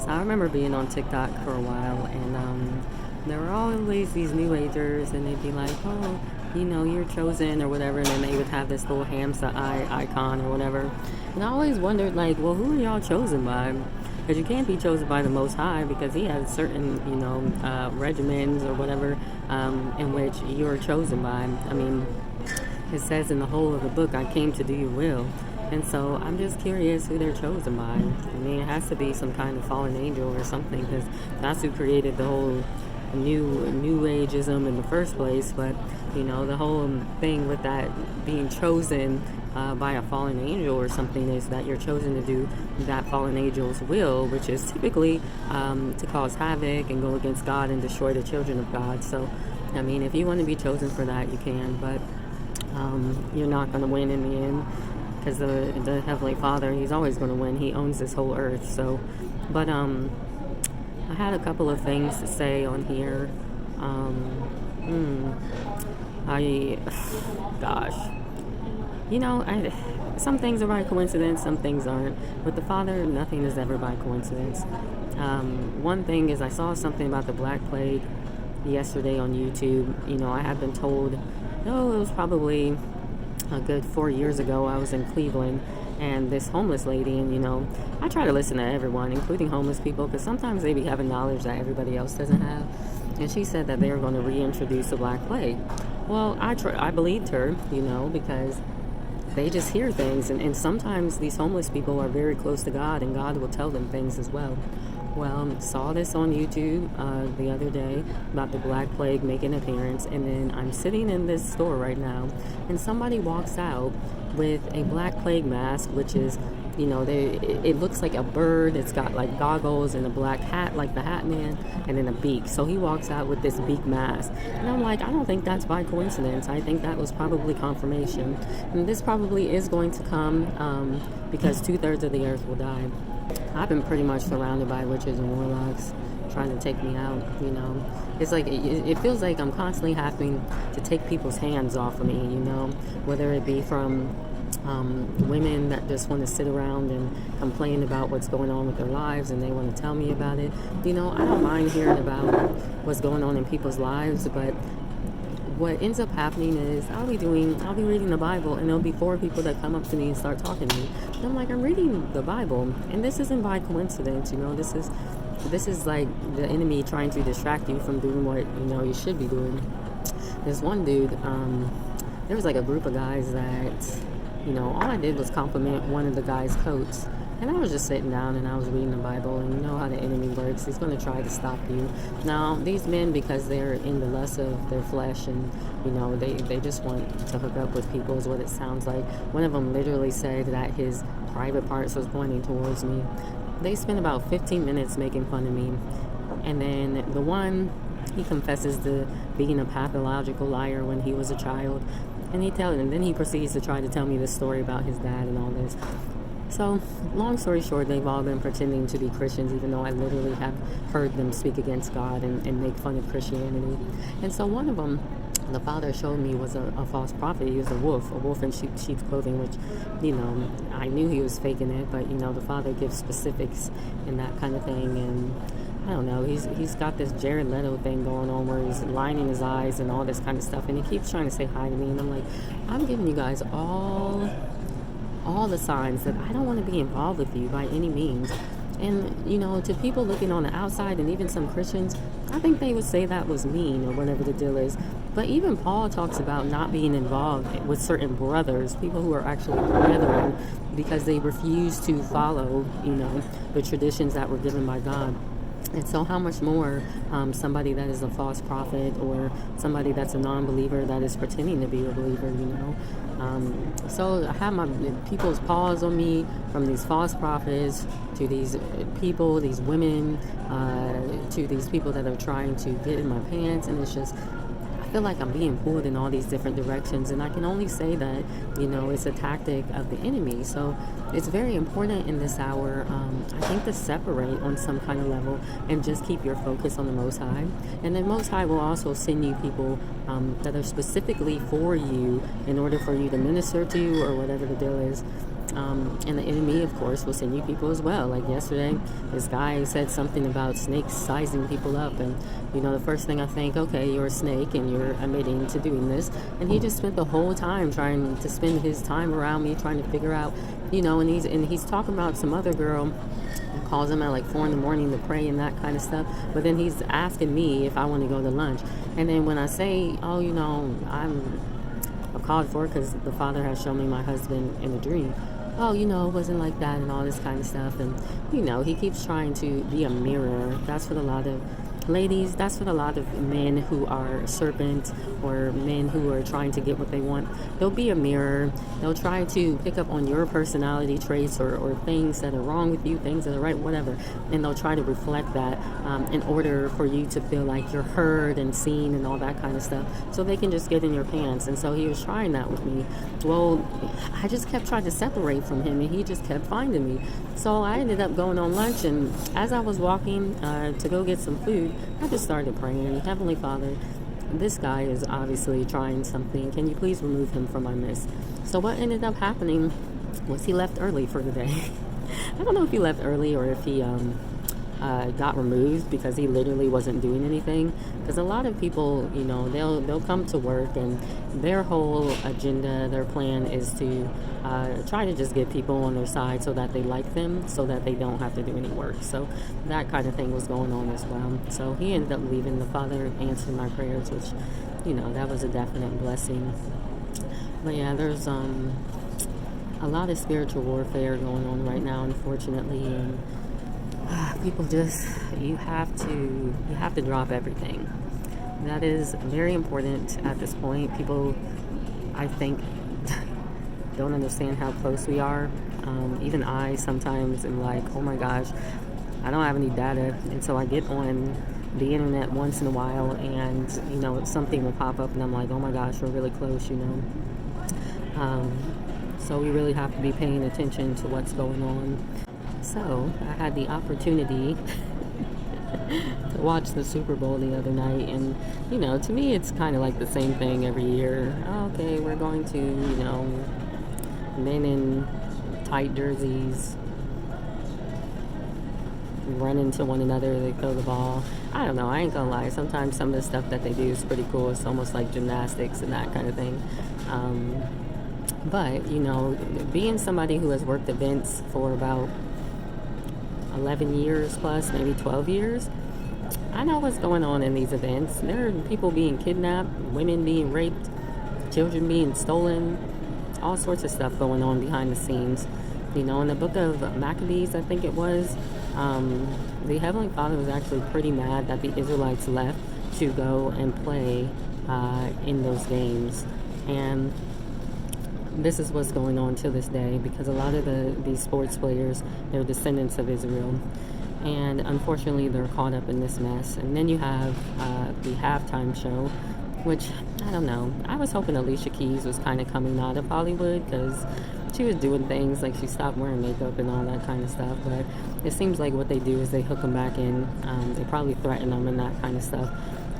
I remember being on TikTok for a while, and there were always these New Agers, and they'd be like, "Oh, you're chosen," or whatever, and then they would have this little hamster eye icon or whatever. And I always wondered, like, well, who are y'all chosen by? Because you can't be chosen by the Most High, because He has certain, regimens or whatever in which you're chosen by. I mean, it says in the whole of the book, "I came to do your will." And so I'm just curious who they're chosen by. I mean, it has to be some kind of fallen angel or something, because that's who created the whole new ageism in the first place. But the whole thing with that being chosen by a fallen angel or something is that you're chosen to do that fallen angel's will, which is typically to cause havoc and go against God and destroy the children of God. So I mean, if you want to be chosen for that, you can, but you're not going to win in the end, because the Heavenly Father, He's always going to win. He owns this whole earth. So, but I had a couple of things to say on here. Gosh, some things are by coincidence, some things aren't. With the Father, nothing is ever by coincidence. One thing is, I saw something about the Black Plague yesterday on YouTube. I had been told, it was probably a good 4 years ago. I was in Cleveland, and this homeless lady, and I try to listen to everyone, including homeless people, because sometimes they be having knowledge that everybody else doesn't have. And she said that they were going to reintroduce the Black Plague. Well, I believed her, because they just hear things, and sometimes these homeless people are very close to God, and God will tell them things as well. Well, saw this on YouTube the other day about the Black Plague making an appearance, and then I'm sitting in this store right now, and somebody walks out with a Black Plague mask, which is, it looks like a bird. It's got like goggles and a black hat, like the Hat Man, and then a beak. So he walks out with this beak mask, and I'm like, I don't think that's by coincidence. I think that was probably confirmation, and this probably is going to come because 2/3 of the earth will die. I've been pretty much surrounded by witches and warlocks trying to take me out. It's like it feels like I'm constantly having to take people's hands off of me, whether it be from women that just want to sit around and complain about what's going on with their lives, and they want to tell me about it. I don't mind hearing about what's going on in people's lives, but what ends up happening is I'll be reading the Bible, and there'll be 4 people that come up to me and start talking to me. And I'm like, I'm reading the Bible, and this isn't by coincidence. This is like the enemy trying to distract you from doing what you should be doing. There's one dude. There was like a group of guys that all I did was compliment one of the guys' coats. And I was just sitting down and I was reading the Bible, and you know how the enemy works. He's going to try to stop you. Now, these men, because they're in the lust of their flesh, and they just want to hook up with people, is what it sounds like. One of them literally said that his private parts was pointing towards me. They spent about 15 minutes making fun of me. And then the one, he confesses to being a pathological liar when he was a child. And then he proceeds to try to tell me this story about his dad and all this. So, long story short, they've all been pretending to be Christians, even though I literally have heard them speak against God and make fun of Christianity. And so one of them, the Father showed me, was a false prophet. He was a wolf in sheep's clothing, which, I knew he was faking it, but, the Father gives specifics and that kind of thing. And I don't know, he's got this Jared Leto thing going on where he's lining his eyes and all this kind of stuff, and he keeps trying to say hi to me, and I'm like, I'm giving you guys all the signs that I don't want to be involved with you by any means. And, to people looking on the outside, and even some Christians, I think they would say that was mean or whatever the deal is. But even Paul talks about not being involved with certain brothers, people who are actually brethren, because they refuse to follow, the traditions that were given by God. And so how much more somebody that is a false prophet, or somebody that's a non-believer that is pretending to be a believer, So I have my people's paws on me, from these false prophets to these people, these women, to these people that are trying to get in my pants. And it's just, I feel like I'm being pulled in all these different directions, and I can only say that, it's a tactic of the enemy. So it's very important in this hour, I think, to separate on some kind of level and just keep your focus on the Most High. And the Most High will also send you people that are specifically for you in order for you to minister to, or whatever the deal is. And the enemy, of course, will send you people as well. Like yesterday, this guy said something about snakes sizing people up. And, the first thing I think, okay, you're a snake and you're admitting to doing this. And he just spent the whole time trying to spend his time around me, trying to figure out, and he's talking about some other girl, calls him at like 4 in the morning to pray and that kind of stuff. But then he's asking me if I want to go to lunch. And then when I say, oh, I'm called for because the Father has shown me my husband in a dream. Oh, it wasn't like that and all this kind of stuff. And, he keeps trying to be a mirror. That's what a lot of ladies, that's what a lot of men who are serpents or men who are trying to get what they want, they'll be a mirror. They'll try to pick up on your personality traits or things that are wrong with you, things that are right, whatever. And they'll try to reflect that in order for you to feel like you're heard and seen and all that kind of stuff. So they can just get in your pants. And so he was trying that with me. Well, I just kept trying to separate from him and he just kept finding me. So I ended up going on lunch, and as I was walking to go get some food, I just started praying, Heavenly Father, this guy is obviously trying something. Can you please remove him from my midst? So what ended up happening was he left early for the day. I don't know if he left early or if he got removed because he literally wasn't doing anything. Because a lot of people, they'll come to work and their whole agenda, their plan is to try to just get people on their side so that they like them, so that they don't have to do any work. So that kind of thing was going on as well. So he ended up leaving. The Father answered my prayers, which, that was a definite blessing. But yeah, there's a lot of spiritual warfare going on right now, unfortunately, and people just, you have to drop everything. That is very important at this point. People, I think, don't understand how close we are. Even I sometimes am like, oh my gosh, I don't have any data, and so I get on the internet once in a while and something will pop up and I'm like, oh my gosh, we're really close. So we really have to be paying attention to what's going on. So I had the opportunity to watch the Super Bowl the other night, and to me it's kind of like the same thing every year. Okay, we're going to men in tight jerseys run into one another, they throw the ball. I don't know, I ain't gonna lie, sometimes some of the stuff that they do is pretty cool. It's almost like gymnastics and that kind of thing. But being somebody who has worked events for about 11 years plus, maybe 12 years, I know what's going on in these events. There are people being kidnapped, women being raped, children being stolen, all sorts of stuff going on behind the scenes. In the book of Maccabees, I think it was, the Heavenly Father was actually pretty mad that the Israelites left to go and play in those games. And this is what's going on to this day, because a lot of these sports players, they're descendants of Israel. And unfortunately, they're caught up in this mess. And then you have the halftime show, which, I don't know. I was hoping Alicia Keys was kind of coming out of Hollywood, because she was doing things like she stopped wearing makeup and all that kind of stuff. But it seems like what they do is they hook them back in. They probably threaten them and that kind of stuff.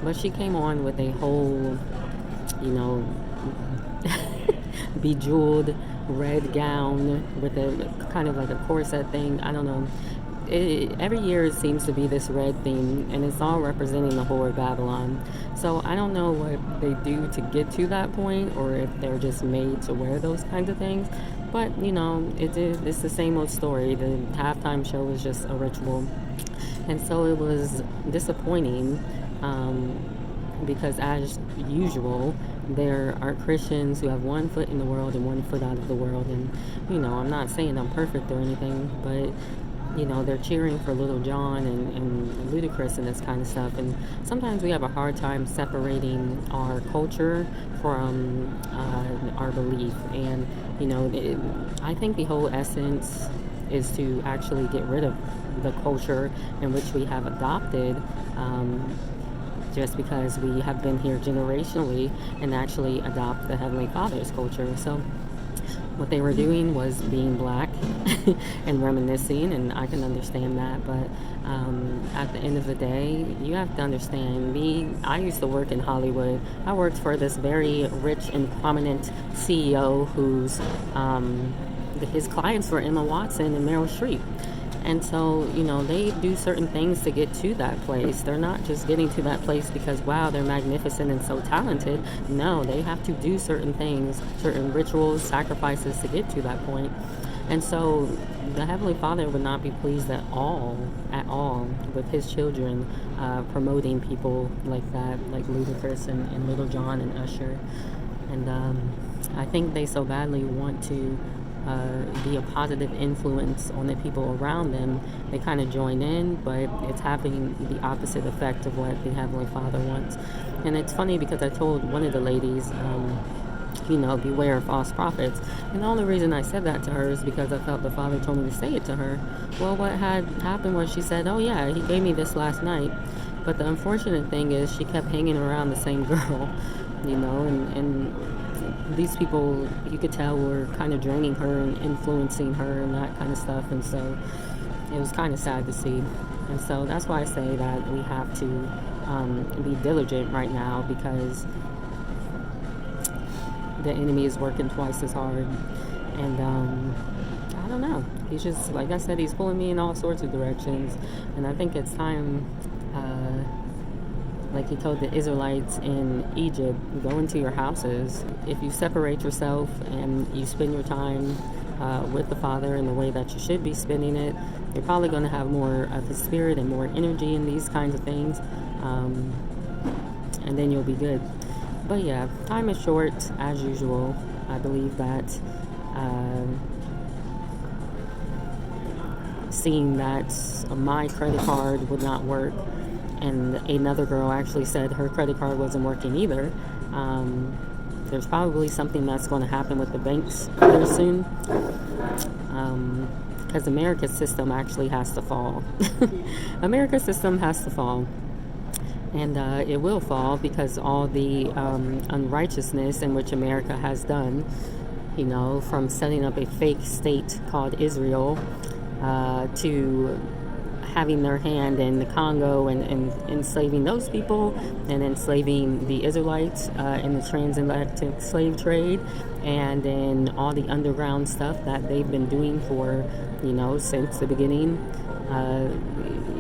But she came on with a whole, bejeweled red gown with a kind of like a corset thing. I don't know. Every year it seems to be this red theme, and it's all representing the whore of Babylon. So I don't know what they do to get to that point, or if they're just made to wear those kinds of things. But it's the same old story. The halftime show was just a ritual, and so it was disappointing because, as usual, there are Christians who have one foot in the world and one foot out of the world. And I'm not saying I'm perfect or anything, but they're cheering for Little John and Ludacris and this kind of stuff. And sometimes we have a hard time separating our culture from our belief. And, I think the whole essence is to actually get rid of the culture in which we have adopted, just because we have been here generationally, and actually adopt the Heavenly Father's culture. So what they were doing was being black and reminiscing, and I can understand that. But at the end of the day, you have to understand, I used to work in Hollywood. I worked for this very rich and prominent CEO whose his clients were Emma Watson and Meryl Streep. And so, they do certain things to get to that place. They're not just getting to that place because, wow, they're magnificent and so talented. No, they have to do certain things, certain rituals, sacrifices to get to that point. And so the Heavenly Father would not be pleased at all, with his children promoting people like that, like Ludacris and Little John and Usher. And I think they so badly want to be a positive influence on the people around them. They kind of join in, but it's having the opposite effect of what the Heavenly Father wants. And it's funny because I told one of the ladies, beware of false prophets. And the only reason I said that to her is because I felt the Father told me to say it to her. Well, what had happened was she said, oh yeah, he gave me this last night. But the unfortunate thing is she kept hanging around the same girl, and these people, you could tell, were kind of draining her and influencing her and that kind of stuff. And so it was kind of sad to see. And so that's why I say that we have to be diligent right now, because the enemy is working twice as hard. And I don't know. He's just, like I said, he's pulling me in all sorts of directions. And I think it's time, like he told the Israelites in Egypt, go into your houses. If you separate yourself and you spend your time with the Father in the way that you should be spending it, you're probably going to have more of his spirit and more energy in these kinds of things. And then you'll be good. But yeah, time is short as usual. I believe that seeing that my credit card would not work, and another girl actually said her credit card wasn't working either, there's probably something that's going to happen with the banks very soon, because America's system actually has to fall. America's system has to fall. And it will fall because all the unrighteousness in which America has done, from setting up a fake state called Israel to having their hand in the Congo and enslaving those people, and enslaving the Israelites in the transatlantic slave trade, and in all the underground stuff that they've been doing for, since the beginning.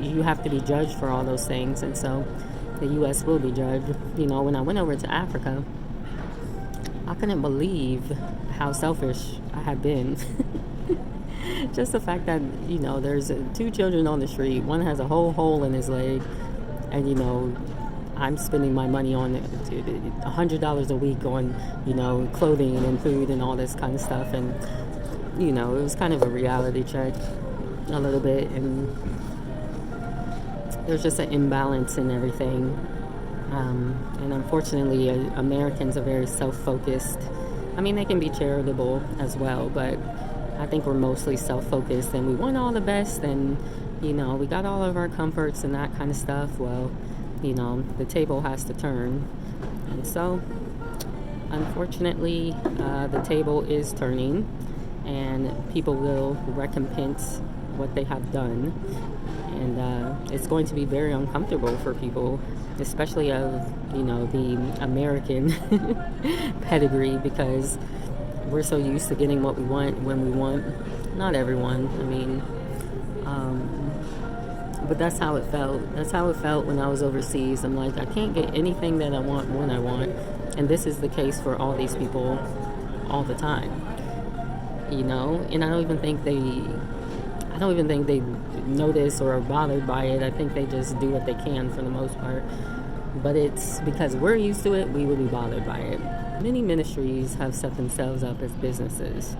You have to be judged for all those things. And so the U.S. will be judged. When I went over to Africa, I couldn't believe how selfish I had been. Just the fact that, there's 2 children on the street. One has a whole hole in his leg. And, I'm spending my money on $100 a week on, clothing and food and all this kind of stuff. And, it was kind of a reality check a little bit. And there's just an imbalance in everything. And unfortunately, Americans are very self-focused. I mean, they can be charitable as well, but I think we're mostly self-focused, and we want all the best, and, we got all of our comforts and that kind of stuff. Well, the table has to turn. And so, unfortunately, the table is turning, and people will recompense what they have done. And it's going to be very uncomfortable for people, especially of, the American pedigree, because we're so used to getting what we want when we want. Not everyone, but that's how it felt. That's how it felt when I was overseas. I'm like, I can't get anything that I want when I want. And this is the case for all these people all the time. And I don't even think they notice or are bothered by it. I think they just do what they can for the most part. But it's because we're used to it, we will be bothered by it. Many ministries have set themselves up as businesses.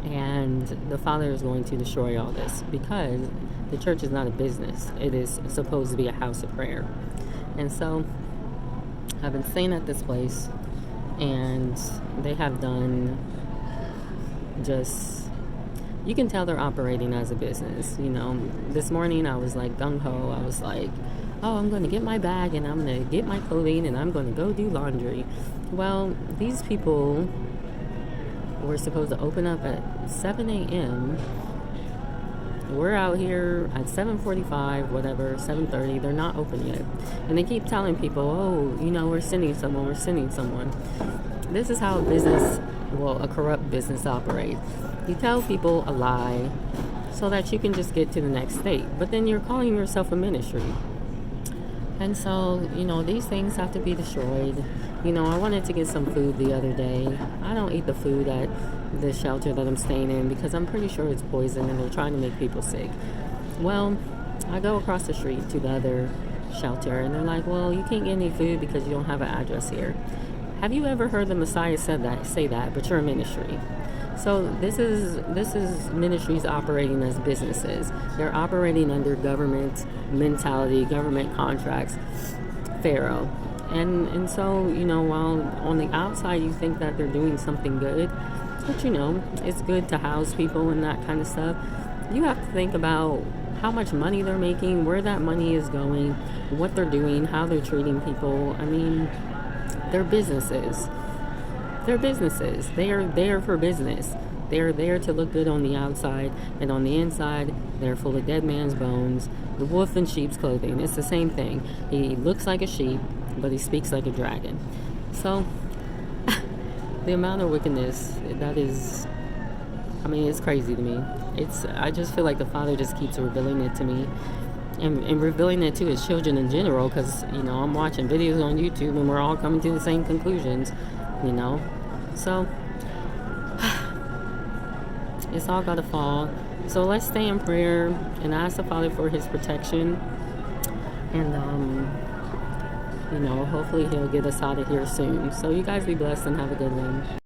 And the Father is going to destroy all this, because the church is not a business. It is supposed to be a house of prayer. And so I've been staying at this place, and they have done just, you can tell they're operating as a business. This morning I was like gung-ho. I was like, oh, I'm going to get my bag, and I'm going to get my clothing, and I'm going to go do laundry. Well, these people were supposed to open up at 7 a.m. We're out here at 7:45, whatever, 7:30. They're not open yet. And they keep telling people, oh, we're sending someone. This is how business a corrupt business operates. You tell people a lie so that you can just get to the next state, but then you're calling yourself a ministry. And so, these things have to be destroyed. I wanted to get some food the other day. I don't eat the food at the shelter that I'm staying in because I'm pretty sure it's poison and they're trying to make people sick. Well, I go across the street to the other shelter and they're like, well, you can't get any food because you don't have an address here. Have you ever heard the Messiah say that, but you're a ministry? So this is ministries operating as businesses. They're operating under government mentality, government contracts, Pharaoh. And so, while on the outside you think that they're doing something good, but it's good to house people and that kind of stuff, you have to think about how much money they're making, where that money is going, what they're doing, how they're treating people. I mean, they're businesses. They're businesses. They are there for business. They're there to look good on the outside, and on the inside, they're full of dead man's bones, the wolf in sheep's clothing. It's the same thing. He looks like a sheep, but he speaks like a dragon. So, the amount of wickedness, it's crazy to me. I just feel like the Father just keeps revealing it to me. And revealing it to his children in general, because I'm watching videos on YouTube and we're all coming to the same conclusions, so it's all gotta fall. So let's stay in prayer and ask the Father for his protection, and hopefully he'll get us out of here soon. So you guys be blessed and have a good one.